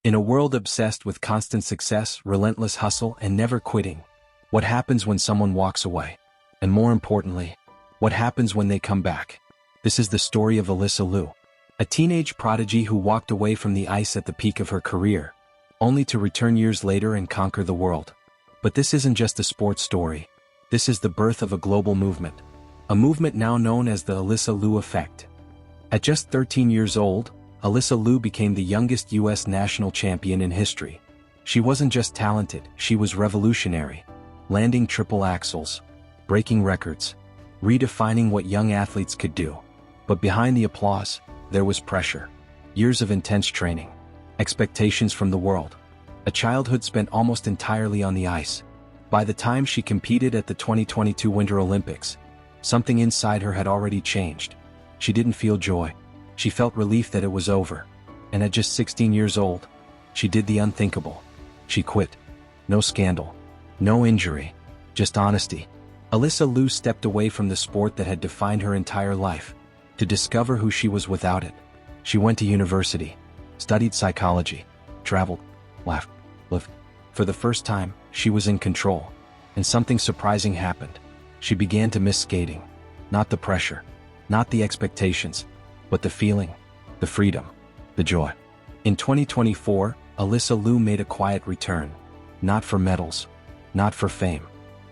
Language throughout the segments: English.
In a world obsessed with constant success, relentless hustle, and never quitting, what happens when someone walks away? And more importantly, what happens when they come back? This is the story of Alysa Liu, a teenage prodigy who walked away from the ice at the peak of her career, only to return years later and conquer the world. But this isn't just a sports story. This is the birth of a global movement, a movement now known as the Alysa Liu effect. At just 13 years old, Alysa Liu became the youngest U.S. national champion in history. She wasn't just talented, she was revolutionary, landing triple axels, breaking records, redefining what young athletes could do. But behind the applause, there was pressure. Years of intense training, expectations from the world, a childhood spent almost entirely on the ice. By the time she competed at the 2022 Winter Olympics, something inside her had already changed. She didn't feel joy. She felt relief that it was over. And at just 16 years old, she did the unthinkable. She quit. No scandal. No injury. Just honesty. Alysa Liu stepped away from the sport that had defined her entire life, to discover who she was without it. She went to university, studied psychology, traveled, laughed, lived. For the first time, she was in control. And something surprising happened. She began to miss skating. Not the pressure, not the expectations, but the feeling, the freedom, the joy. In 2024, Alysa Liu made a quiet return. Not for medals, not for fame,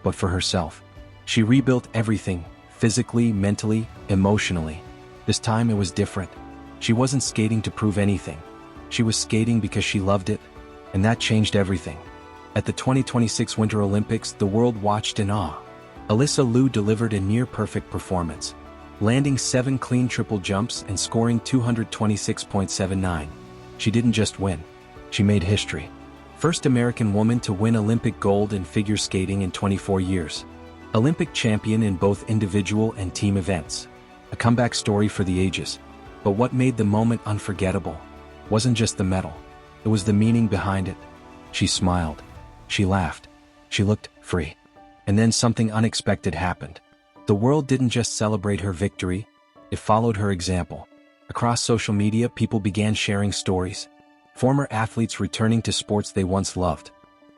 but for herself. She rebuilt everything, physically, mentally, emotionally. This time it was different. She wasn't skating to prove anything. She was skating because she loved it, and that changed everything. At the 2026 Winter Olympics, the world watched in awe. Alysa Liu delivered a near-perfect performance, landing 7 clean triple jumps and scoring 226.79. She didn't just win. She made history. First American woman to win Olympic gold in figure skating in 24 years. Olympic champion in both individual and team events. A comeback story for the ages. But what made the moment unforgettable wasn't just the medal. It was the meaning behind it. She smiled. She laughed. She looked free. And then something unexpected happened. The world didn't just celebrate her victory, it followed her example. Across social media, people began sharing stories. Former athletes returning to sports they once loved.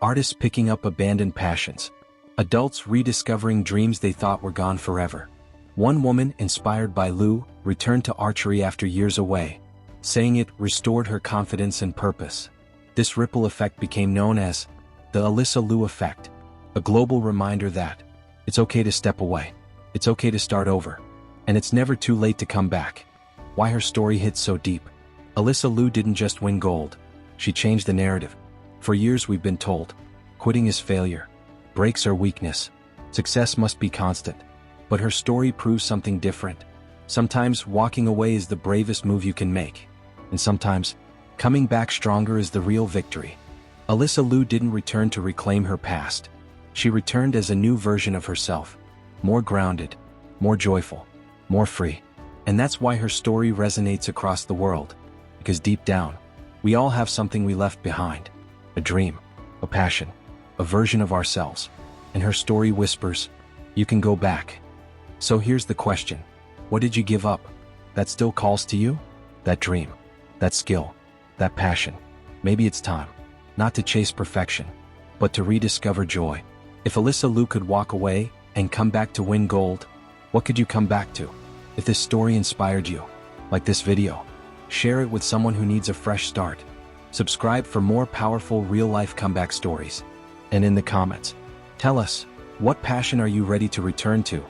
Artists picking up abandoned passions. Adults rediscovering dreams they thought were gone forever. One woman, inspired by Liu, returned to archery after years away, saying it restored her confidence and purpose. This ripple effect became known as the Alysa Liu effect, a global reminder that it's okay to step away. It's okay to start over. And it's never too late to come back. Why her story hits so deep? Alysa Liu didn't just win gold. She changed the narrative. For years we've been told, quitting is failure. Breaks are weakness. Success must be constant. But her story proves something different. Sometimes walking away is the bravest move you can make. And sometimes, coming back stronger is the real victory. Alysa Liu didn't return to reclaim her past. She returned as a new version of herself. More grounded, more joyful, more free. And that's why her story resonates across the world. Because deep down, we all have something we left behind. A dream, a passion, a version of ourselves. And her story whispers, you can go back. So here's the question. What did you give up? That still calls to you? That dream, that skill, that passion. Maybe it's time, not to chase perfection, but to rediscover joy. If Alysa Liu could walk away and come back to win gold, what could you come back to? If this story inspired you, like this video, share it with someone who needs a fresh start. Subscribe for more powerful real-life comeback stories. And in the comments, tell us, what passion are you ready to return to?